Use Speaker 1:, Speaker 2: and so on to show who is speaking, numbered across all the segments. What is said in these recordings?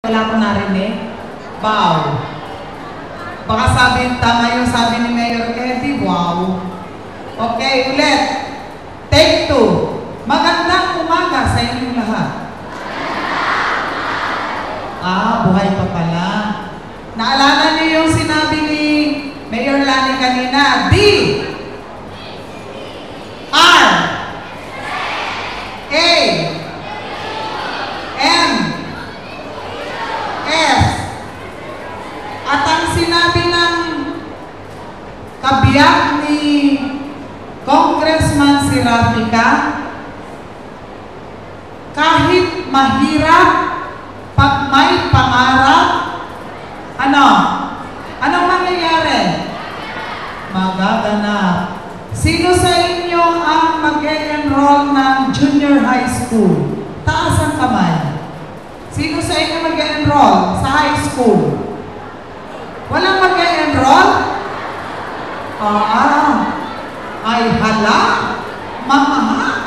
Speaker 1: Wala ko narinig. Wow. Baka tama yung sabi ni Mayor Eddie. Wow. Okay, ulit. Take 2. Magandang umaga sa inyong lahat. Buhay pa pala. Naalala niyo yung sinabi ni Mayor Lani kanina. D. R. A. M. S. At ang sinabi ng kabiyak ni Congressman Sirafika, kahit mahirap, pag may pangarap, anong mangyayari? Magaganap. Sino sa inyo ang mag-enroll ng junior high school? Taas ang kamay. Sino sa inyo mag-enroll sa high school? Walang mag-enroll? Ay hala.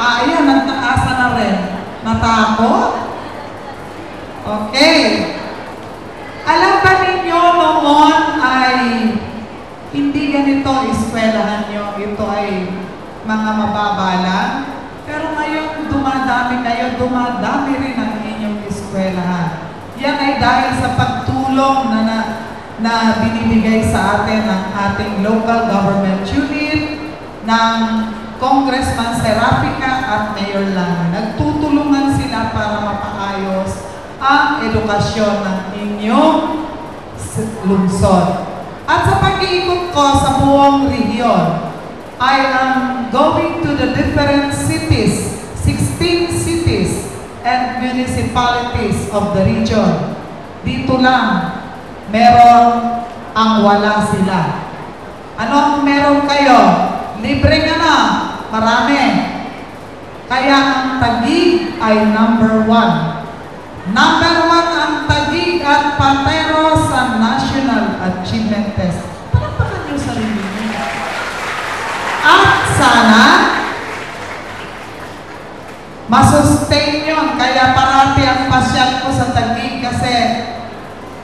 Speaker 1: Ayan, nagtakasa na rin. Natakot? Okay. Alam ba ninyo noon ay hindi ganito eskwelahan nyo, ito ay mga mababalang. Pero ngayon, dumadami kayo, dumadami rin ang inyong eskwelahan. Yan ay dahil sa pagtulong na binibigay sa atin ng ating local government unit, ng Congressman Sirafika at Mayor Lani. Nagtutulungan sila para mapaayos ang edukasyon ng inyong lungsod. At sa pag-iikot ko sa buong rehiyon, I am going to the different cities, 16 cities and municipalities of the region. Dito lang, meron ang wala sila. Anong meron kayo? Libre nga na, marami. Kaya ang Taguig ay number 1. Number 1 ang Taguig at Patero sa National Achievement Test. Palakpakan niyo sarili niyo. At sana, masustain yun. Kaya parati ang pasyal ko sa Taguig kasi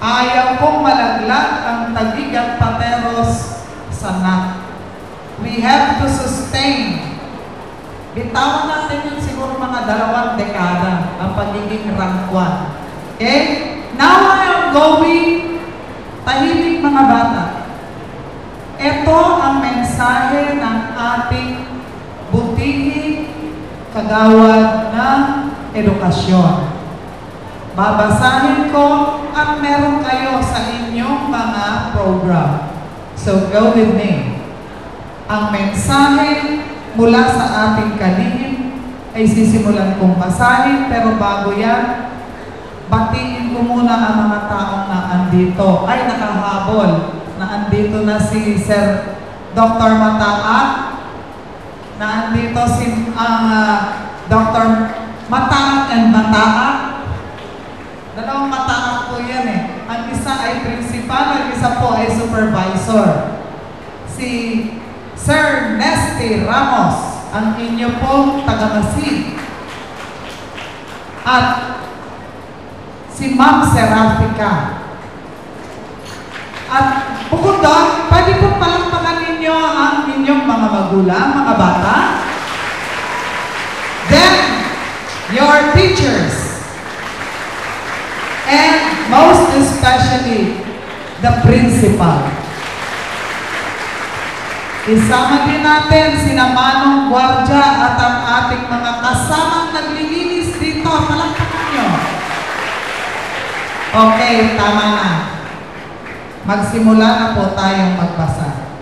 Speaker 1: ayaw kong malaglag ang Taguig at Pateros sa NAC. We have to sustain. Bitawan natin yun siguro mga 2 dekada ang pagiging rank 1. Okay? Now I am going, tahimik mga bata. Ito ang mensahe ng ating butihing kagawad ng edukasyon. Babasahin ko at meron kayo sa inyong mga program. So go with me. Ang mensahe mula sa ating kalihim ay sisimulan kong basahin, pero bago yan, batiin ko muna ang mga taong na andito. Ay, nakahabol. Na andito na si Sir Dr. Mataak. Na andito si Dr. Mataak and Mataak. Dalawang Mataak po yan eh. Ang isa ay principal, ang isa po ay supervisor. Si Sir Nesty Ramos, ang inyo pong taga-Masig. At si Ma'am Sirafika. At bukod doon, pwede po palakpakan ninyo ang inyong mga magulang, mga bata. Then, your teachers. And most especially, the principal. Isama din natin sina Manong Guardia at ang ating mga kasamang naglilinis dito. Palakpakan nyo. Okay, tama na. Magsimula na po tayong magbasa.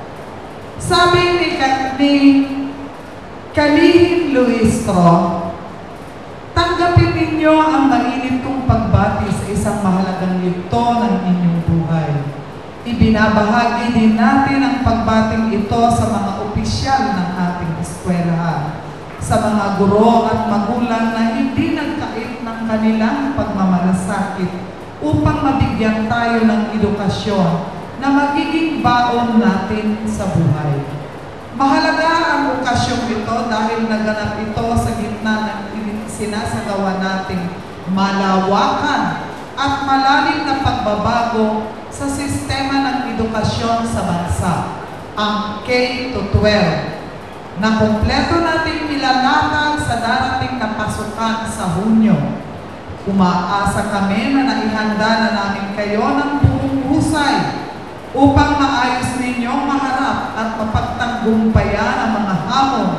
Speaker 1: Sabi ni Kalihim Luistro, tanggapin ninyo ang mainit kong pagbati sa isang mahalagang yugto ng inyong buhay. Ibinabahagi din natin ang pagbating ito sa mga opisyal ng ating eskwelahan, sa mga guro at magulang na hindi nagkait ng kanilang pagmamalasakit upang mabigyan tayo ng edukasyon na magiging baon natin sa buhay. Mahalaga ang okasyong ito dahil naganap ito sa gitna ng sinasagawa nating malawakan at malalim na pagbabago sa sistema ng edukasyon sa bansa, ang K-12, na kumpleto nating ilalakad sa darating na pasukan sa Hunyo. Umaasa kami na naihanda na namin kayo ng buong husay upang maayos ninyong maharap at mapagtanggumpayan ang mga hamon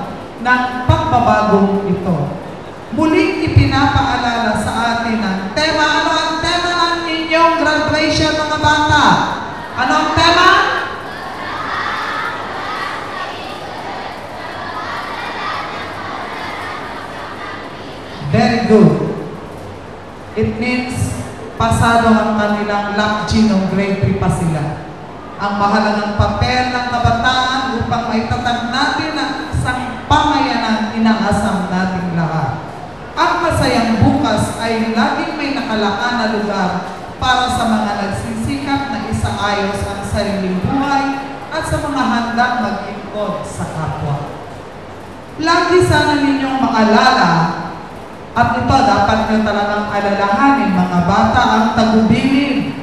Speaker 1: ng pagbabagong ito. Muling ipinapaalala sa atin ang tema. Ano ang tema ng inyong graduation, mga bata? Ano ang tema? Very good. It means pasado ang kanilang LAPG ng grade 3 pa sila. Ang mahalagang papel ng kabataan upang maitatag natin ang isang pamayanang inaasam nating lahat. Ang masayang bukas ay laging may nakalaan na lugar para sa mga nagsisikap na isaayos ang sariling buhay at sa mga handang mag-ikot sa kapwa. Lagi sana ninyong maalala, at ito dapat nyo talagang alalahanin, mga bata, ang tagubilin,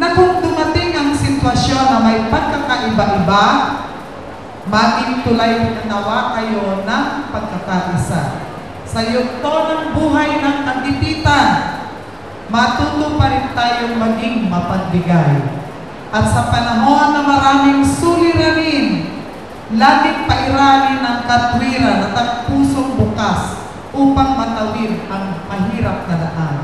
Speaker 1: na kung dumating ang sitwasyon na may pagkakaiba-iba, maging tulay nawa kayo ng pagkakaisa. Sa yugto ng buhay ng kagipitan, matuto pa rin tayong maging mapagbigay. At sa panahon na maraming suliranin, laging pairalin ng katwiran at ang pusong bukas upang matawid ang mahirap na daan.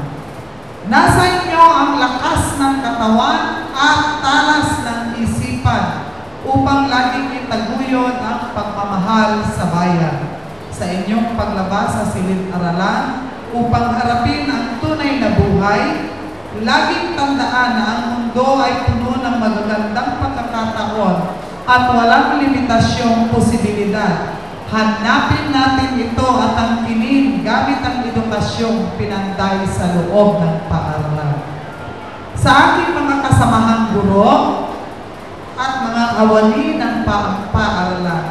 Speaker 1: Nasa inyo ang lakas ng katawan at talas ng isipan upang laging itaguyod ang pagmamahal sa bayan. Sa inyong paglabas sa silid-aralan upang harapin ang tunay na buhay, laging tandaan na ang mundo ay puno ng magagandang pagkakataon at walang limitasyong posibilidad. Hanapin natin ito at angkinin gamit ang edukasyong pinanday sa loob ng paaralan. Sa aking mga kasamahang guro at mga awali ng paaralan,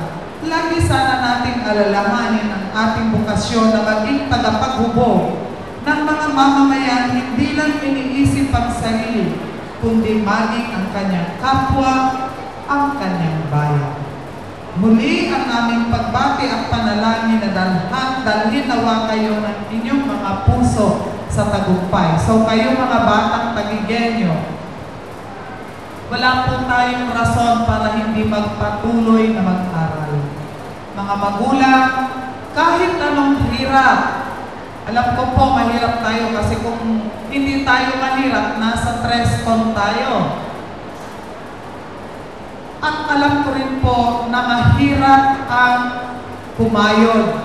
Speaker 1: lagi sana nating alalahanin ang ating bukasyon na maging tagapaghubog ng mga mamamayan, hindi lang iniisip ang sarili, kundi maging ang kanyang kapwa, ang kanyang bayan. Muli ang aming pagbati at panalangin na dalhin nawa kayo ng inyong mga puso sa tagumpay. So kayo mga batang Taguigueño, wala po tayong rason para hindi magpatuloy na mag-aral. Mga magulang, kahit anong hirap, alam ko po mahirap tayo kasi kung hindi tayo mahirap, nasa stress tayo. At alam ko rin po na mahirap ang kumayod.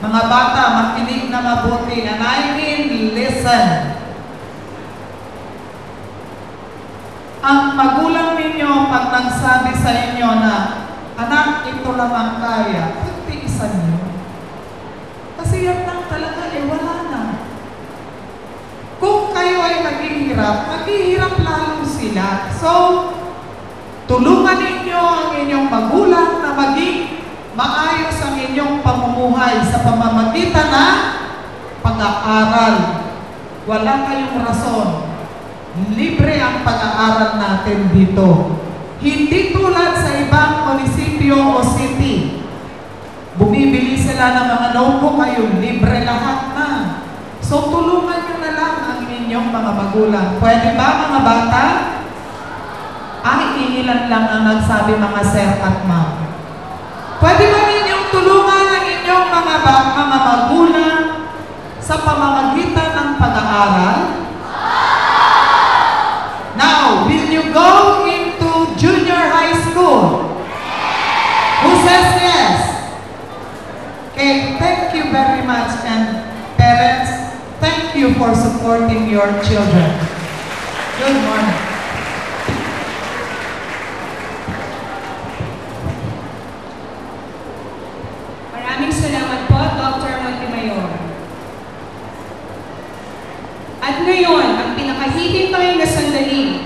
Speaker 1: Mga bata, makinig na mabuti. And I mean, listen. Ang magulang ninyo, pag nagsabi sa inyo na, anak, ito lang ang kaya, pagtiisan nyo. Kasi yan lang talaga, wala na. Kung kayo ay maghihirap lalo sila. So, tulungan ninyo ang inyong magulang na maging maayos ang inyong pamumuhay sa pamamagitan ng pag-aaral. Wala kayong rason. Libre ang pag-aaral natin dito. Hindi tulad sa ibang munisipyo o city. Bumibili sila ng mga notebook, kayo libre lahat na. So tulungan nyo na lang ang inyong mga magulang. Pwede ba mga bata? Ay, iilan lang ang nagsabi mga sir at ma'am. Pwede ba ninyong tulungan ang inyong mga magulang sa pamamagitan ng pag-aaral? Now, will you go into junior high school? Who says yes? Okay, thank you very much, and parents, thank you for supporting your children. Good morning.
Speaker 2: Salamat po, Dr. Montemayor. At ngayon, ang pinakahihintay na sandali,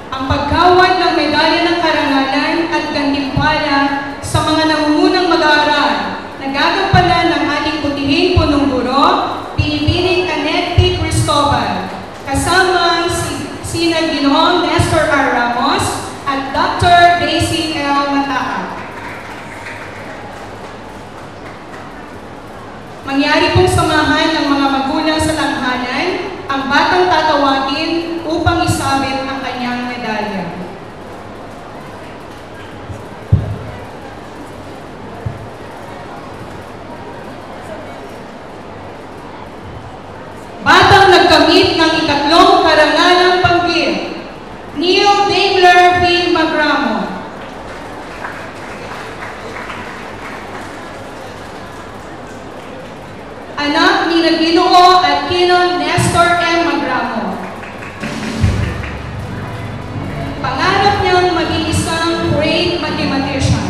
Speaker 2: ang pagkawad ng medalya ng karangalan at gantimpala sa mga nangungunang mag-aaral na gagampanan ng ating putihing punong guro, Pinipining Annette P. Cristobal, kasama Ginoong Nestor R. Ramos at Dr. Daisy L. Mataa. Mangyari pong samahan ng mga magulang sa tanghalan ang batang tatawagin upang isabit ang kanyang medalya. Batang nagkamit ng ikatlong karangalang panggil, Neil Daimler V. Magramo. Anak ni Ginoo at Kinon Nestor M. Magramo. Pangarap niyang maging isang great mathematician.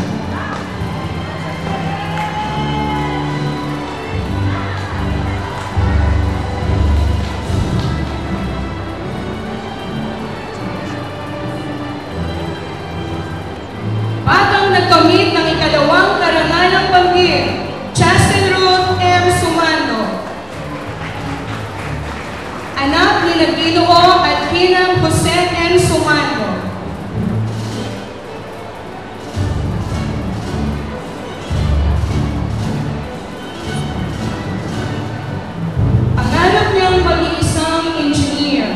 Speaker 2: Batang nagkamit ng ikalawang karangalang panggil, Justin Ruth M. Sumando. Anak ni Ginoo at Kinang Jose M. Sumando. Pangarap niyang maging isang engineer.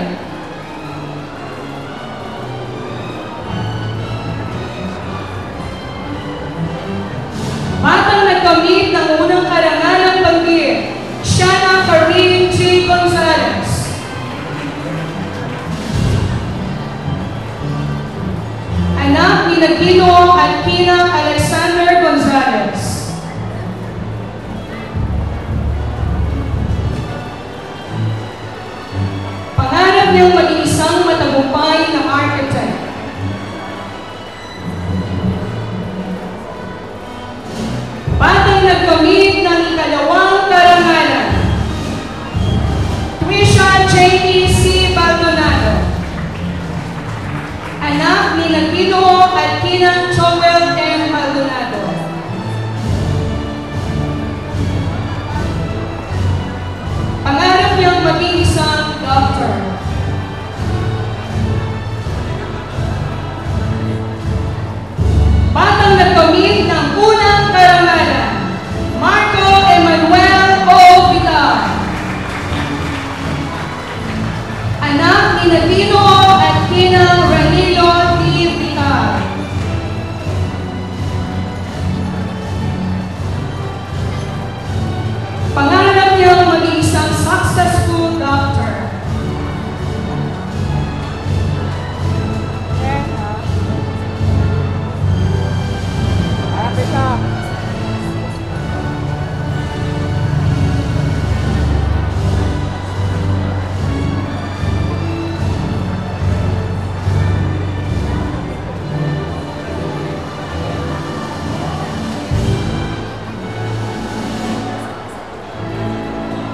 Speaker 2: Batang nagkamit ng unang karangalang panggil, Shana Karin G. Gonzalez. Anak ni Ginoo at Kinang Alexander Gonzalez. Pangarap niyang maging isang matagumpay na architect. Batang nagkamit ng ikalawang karangalan, Trisha J.E. C. Baldonado. Anak ni Ginoo at Kinang Joel M. Maldonado. Pangarap niyang maging isang doctor. Batang nagkamit ng unang karangalan, Marco Emmanuel O. Vital. Anak ni Ginoo at Kinang Ranilo D. Vital. Pangarap niyang maging isang successful doctor.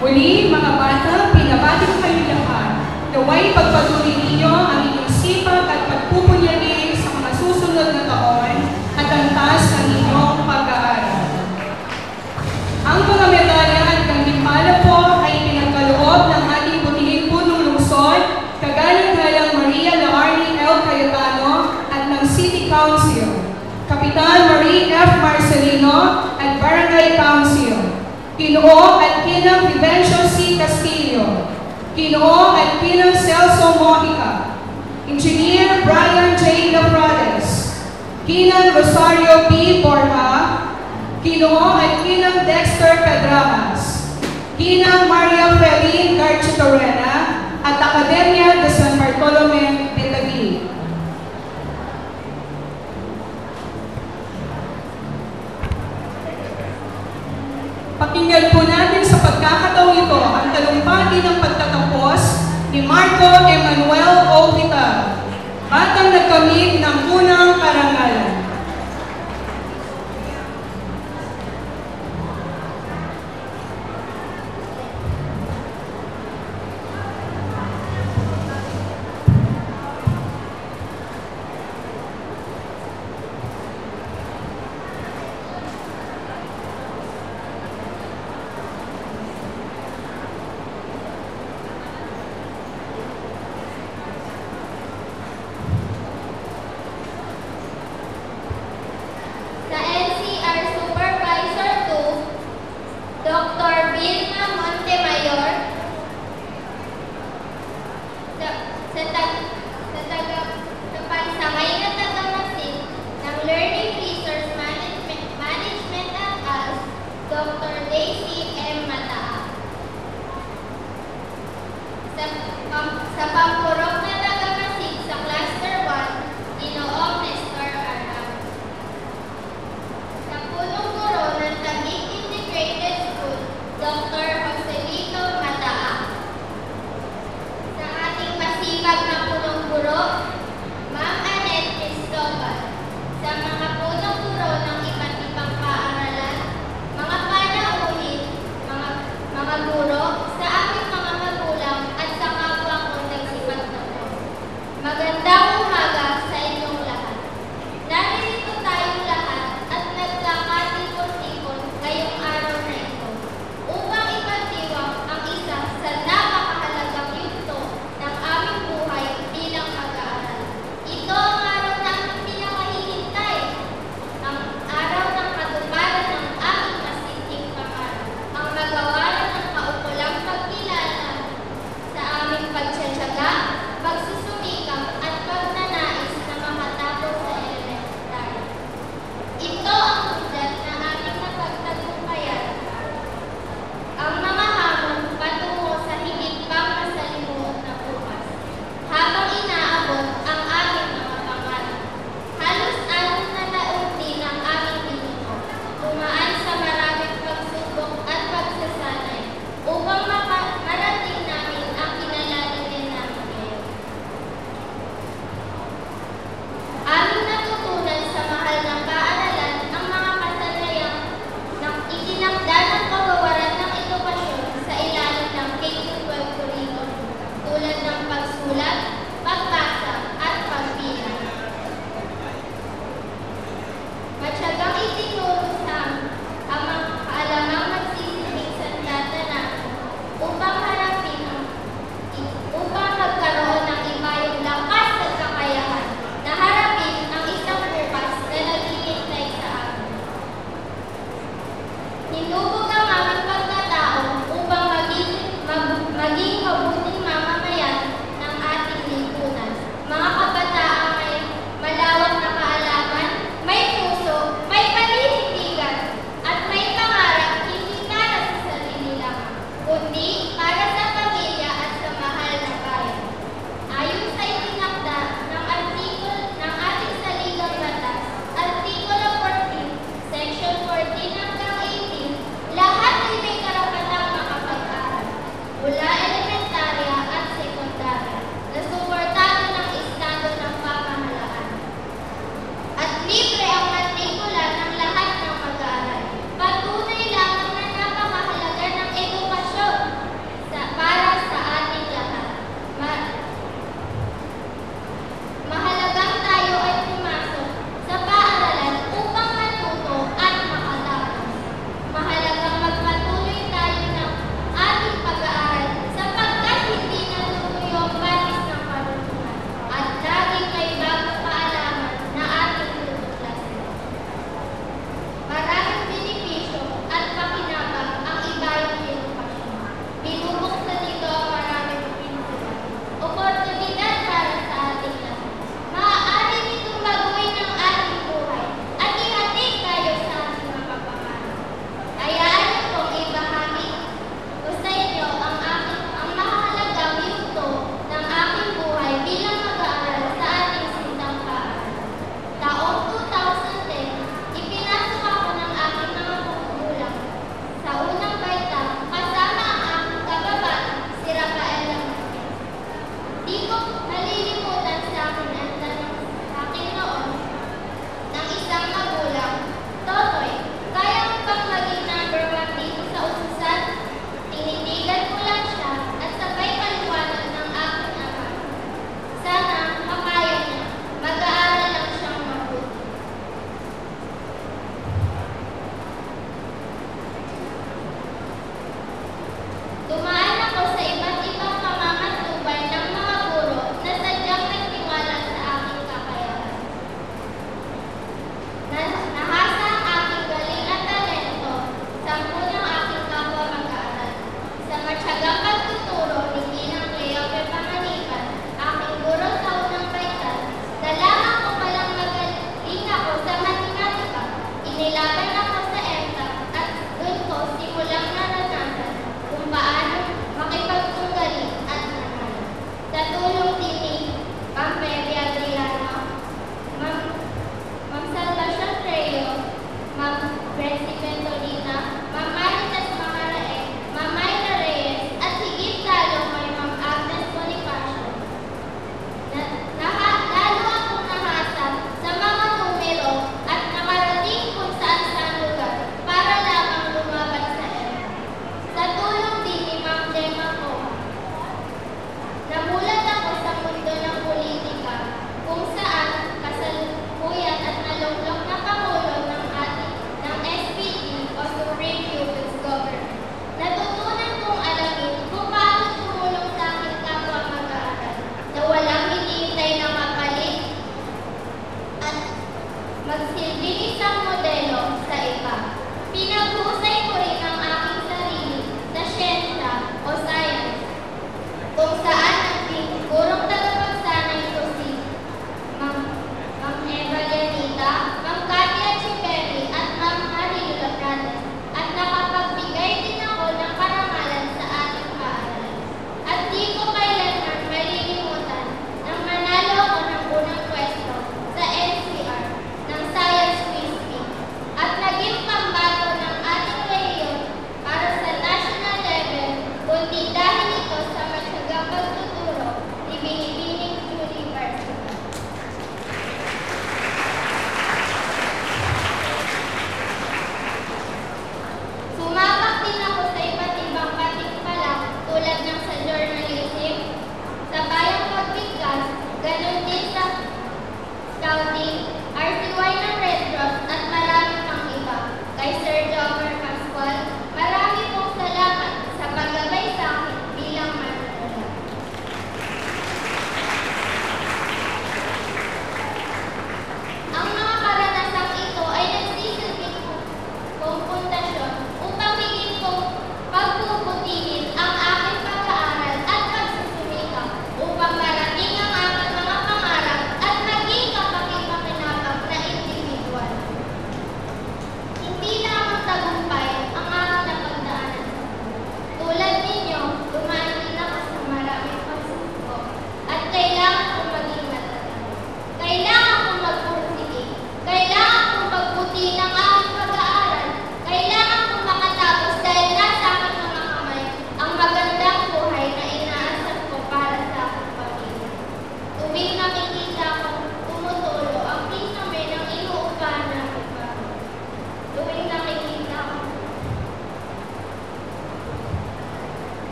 Speaker 2: Muli, mga bata, pinabati ko kayo lahat. Naway pagpatuloy ninyo ang inyong sipag at pagpupunyagi sa mga susunod na taon at antas ng inyong pag-aaral. Ang mga medalya at gantimpala po ay pinagkaloob ng ating butihing punong lungsod, kagaling-galang Maria Laarni L. Cayetano at ng City Council, Kapitan Marie F. Marcelino at Barangay Council, Ginoo at Kinang Vivencio C. Castillo, Ginoo at Kinang Celso Mojica, Engineer Brian J. Lafrades, Kinang Rosario B. Borja, Ginoo at Kinang Dexter Pedrajas, Kinang Maria Felin Garchitorena at Academia de San Bartolome de Taguig. Pakinggan po natin sa pagkakataong ito ang talumpati ng pagtatapos ni Marco Emmanuel O. Vital, batang nagkamit ng unang karangalan.
Speaker 3: sa pagsangay na tagamasid ng Learning Resource Management at ALS, Dr. Daisy M. Mataa. Sa pampurok na tagamasid sa Cluster 1, Ginoong Nestor Arab. Sa punong guro ng Taguig Integrated School, Dr. Joselito Mataa. Sa ating masipag na puno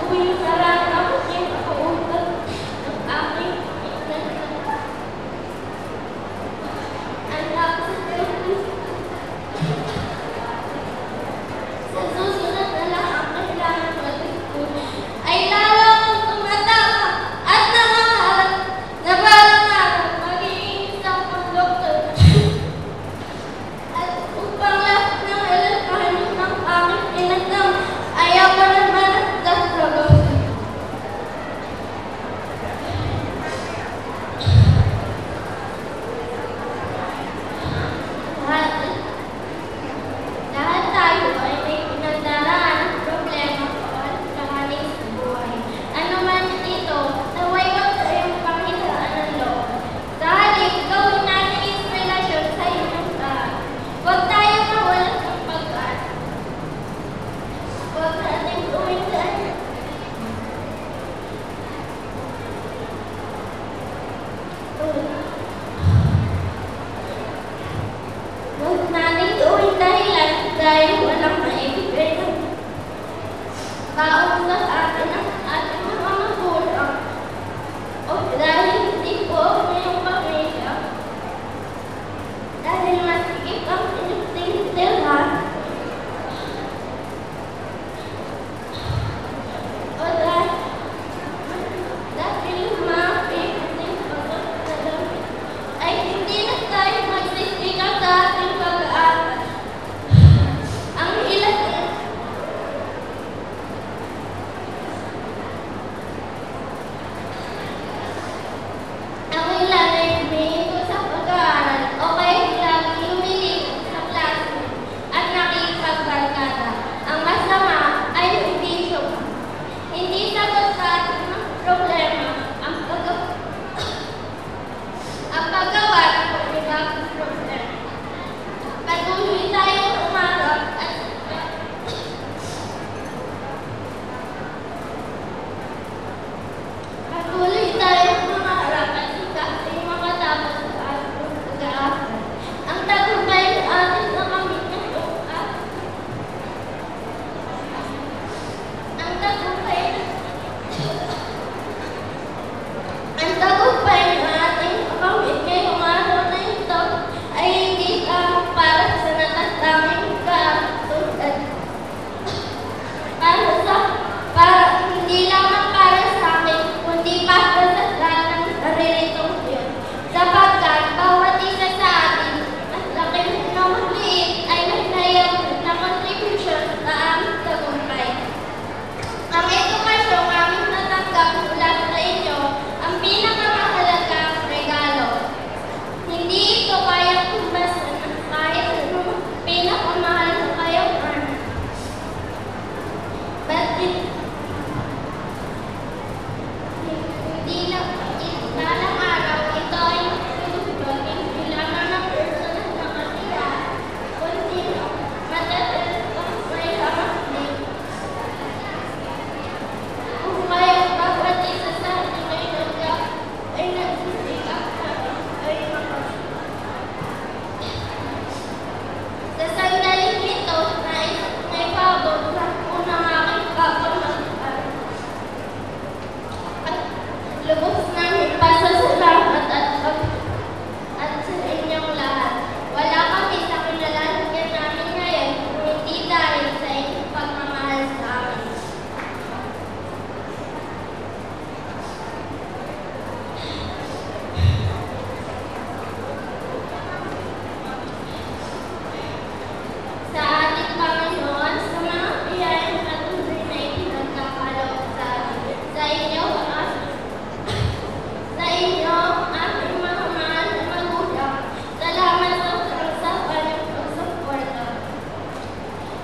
Speaker 3: tuwing nararamdaman niya kausap ng aking anak sa susunod na lang ang kailangan mag-school ay lalo akong tumatama at nangangarap na parang magiging isang doktor. At upang lahat ng alalahanin ng aking pinagdam ay ako naman at struggle. Lahat tayo ay may pinagdaraan ng problema o alalahanin sa buhay. Ano man ito, naway wag tayong panghilaan ng loob. Sa halip, gawin natin inspirasyon sa inyong lahat. Huwag tayong mawalan ng pag-asa. Huwag natin gawin tayo. Huwag natin gawin dahilan dahil walang maibigay ng taong sa atin ng ating mga magulang o dahil hindi po ngayong pamilya dahil masigit ang tinitindihan o dahil mga pipitin ay hindi na tayo magsisigaw sa ating pag-aaral. Ang ilan ay humihinto sa pag-aaral o kaya laging lumilipot sa klase at nakikipagbarkada. Ang masama ay hindi sagot sa ating mga problema ang paggawa ng panibagong problema. Patuloy tayong umarap at sikapin makatapos sa ating pag-aaral. Ang tagumpay ng ating nakamit ngayong araw na ito ay hindi lamang para sa natataming katulad. Hindi lamang para sa akin, kundi para sa lahat ng naririto yun. Sapagkat bawat isa sa atin, at laki na maliit, ay nagnayang na contribution sa aming tagumpay. Ang edukasyong aming natanggap mula sa inyo, ang pinakamahalagang regalo. Hindi ito kayang tumbasan ng kahit anong pinakamahal na kayang earn. But hindi lang balang araw, ito ay magtutulog, hindi lamang ng personal na kasiyahan, kundi matatas ang may hamaklik. Kung kayo bawat isa sa atin ay nagsisikap ay sa sandaling ito na may pabot sa unang aking kapamagpapal. At lubos namin pasasalamat at sa inyong lahat. Wala kami sa kinalalagan namin ngayon kung hindi dahil sa inyong pagmamahal sa amin. Sa ating Panginoon, sa mga biyayang patuloy na ipinagkakaloob sa amin, sa inyo, aking mga mahal na magulang, salamat sa usapan ng pagsuporta.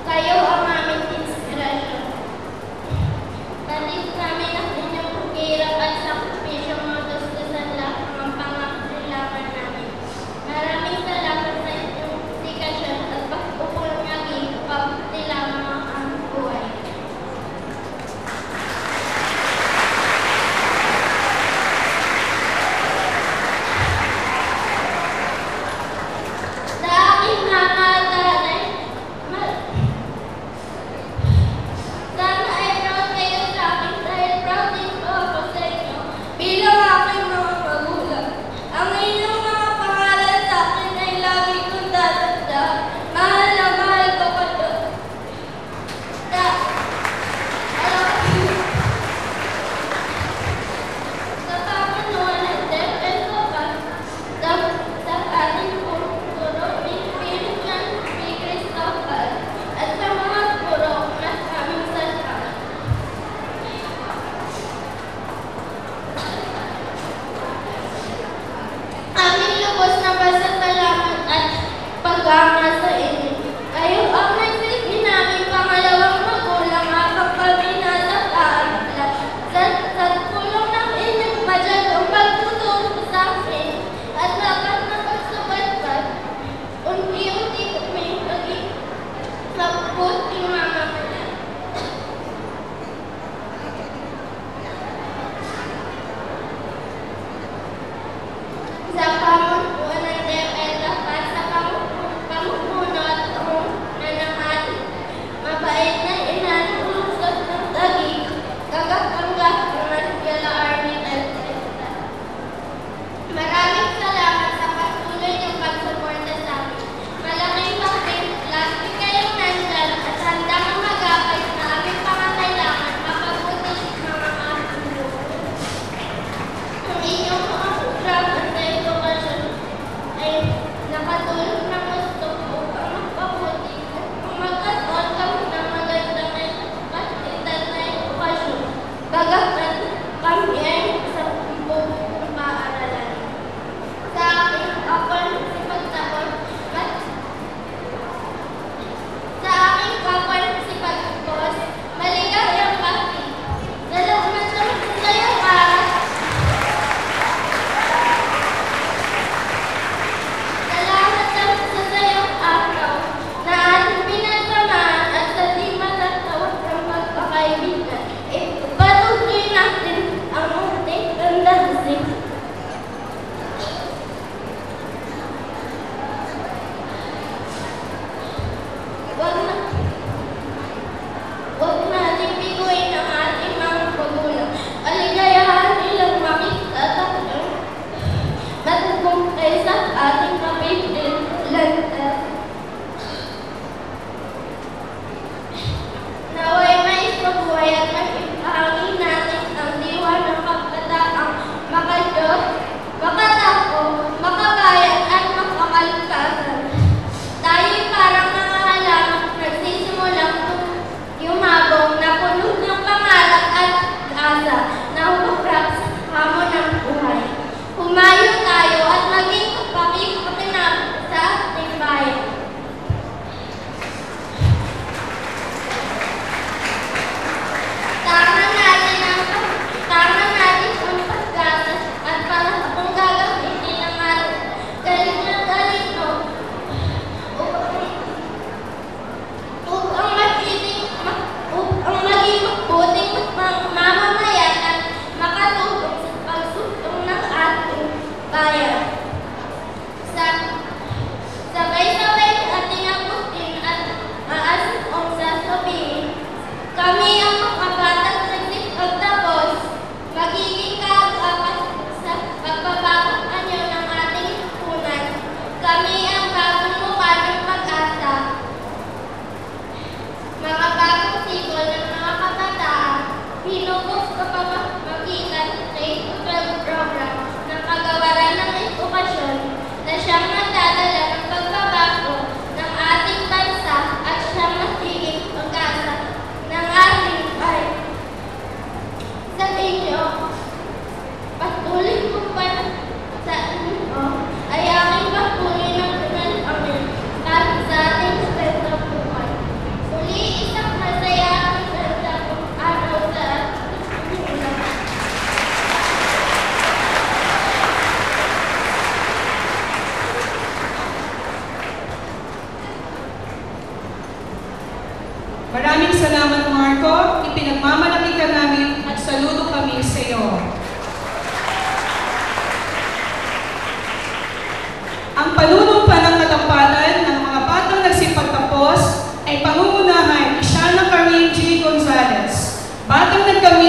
Speaker 3: Kayo ang aming inspirasyon. Batid namin ang inyong paghirap at sakripisyo mga gustusan lahat ng pangangailangan namin. Maraming salamat sa inyong dedikasyon at pagpupunyagi pabuti lamang ang aming buhay. Sa aking mga nanay, sana ay proud kayo sa aking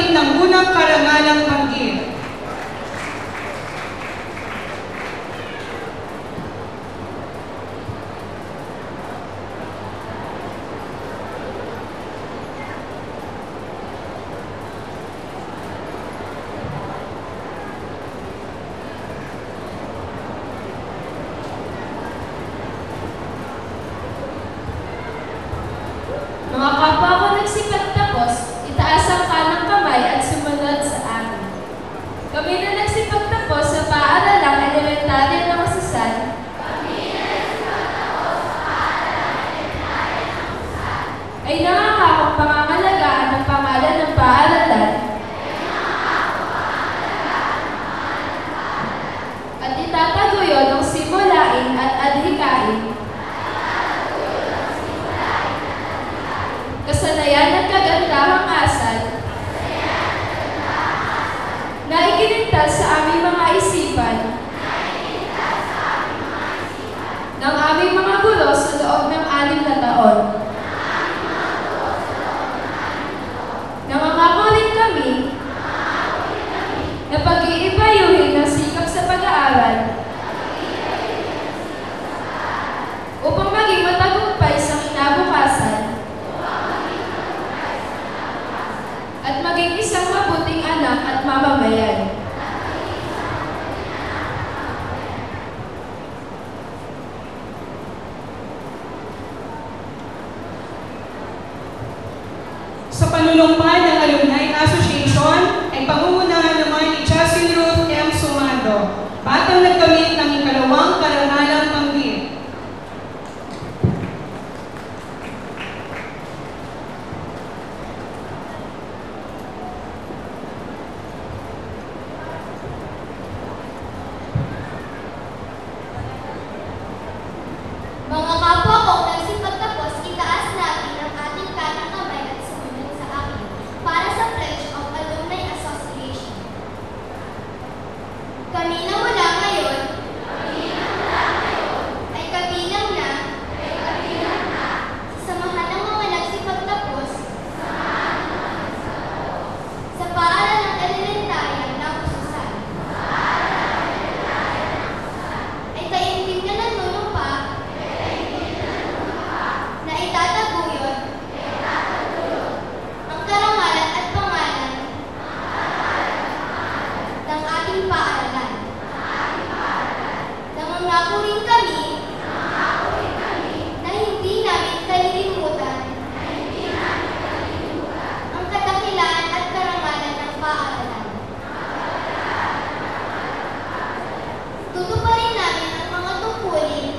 Speaker 2: nagkamit ng unang karangalang banggit.
Speaker 4: Mga kapwa ko nagsipagtapos, itaas ang kanang kamay at sumunod sa akin. Kami na nagsipagtapos sa paaralang elementarya ng Masusan, ay nangangakong pangangalagaan ng pangalan ng paaralan at itataguyod ang simulain at adhikain kasanayan at kagandahang asal na ikiligtas sa aming mga isipan ng aming mga guro sa loob ng 6 na taon. Nangangako rin kami na pag-iibayuhin ng sikap sa pag-aaral upang maging matagumpay sa kinabukasan at maging isang mabuting anak at mamamayan.
Speaker 2: Sa panunumpa ng Alumni Association ay pangungunahan naman ni Justin Ruth M. Sumando, batang nagkamit ng ikalawang karangalang banggit.
Speaker 3: Mga kapwa kong nagsipagtapos, itaas natin ang ating kanang kamay at sumunod sa akin para sa Pledge of Alumni Association. Kami na mula ngayon ay kabilang na sa samahan ng mga nagsipagtapos sa paaralang elementarya ng Masusan. Ay kaintin na nanunumpa na itataguyod ang karangalan at pangalan ng ating paaralan. Nangangako rin kami na hindi namin kalilimutan ang kadakilaan at karangalan ng paaralan. Tutuparin namin ang mga tungkulin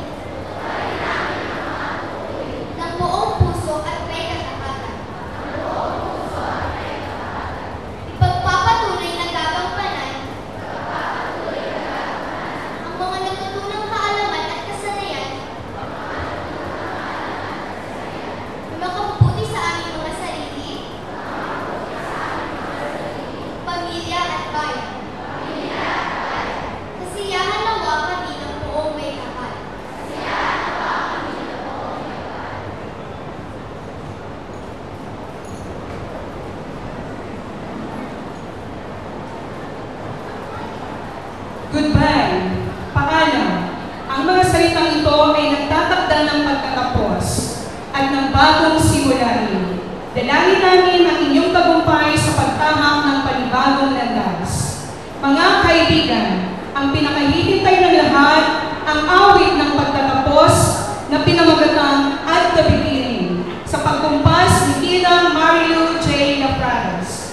Speaker 3: ng buong puso at may katapatan. Ipagpapatuloy na gagampanan ang mga natutunang kaalaman at kasanayan na makabubuti sa aming mga sarili, pamilya at bayan. Kasiyahan nawa kami ng buong may kapal.
Speaker 2: Goodbye. Paalam. Ang mga salitang ito ay nagtatakda ng pagtatapos at ng bagong simulain. Dalangin namin ang inyong tagumpay sa pagtahak ng panibagong landas. Mga kaibigan, ang pinakahihintay ng lahat, ang awit ng pagtatapos na pinamagatang At the Beginning sa pagkumpas ni Tina Marilu J. Lafradas.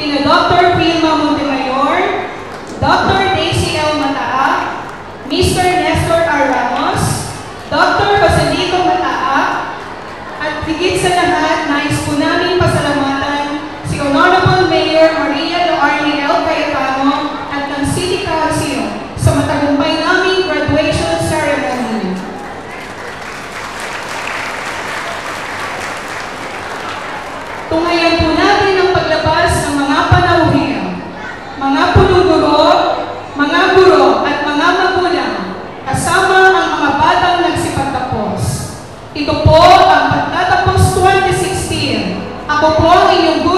Speaker 2: kina Dr. Vilma Montemayor, Dr. Daisy L. Mataa, Mr. Nestor R. Ramos, Dr. Joselito Mataa, at higit sa lahat, nais po namin pasalamatan si Honorable Mayor Maria Loarne L. Cayetano at ng City Council sa matagumpay naming graduation ceremony. Tungayan po natin ang paglabas ng mga panauhin, mga punuguro, mga guro at mga magulang, kasama ang mga batang nagsipagtapos. Ito po ang Pagtatapos 2016. Ako po ang inyong guro.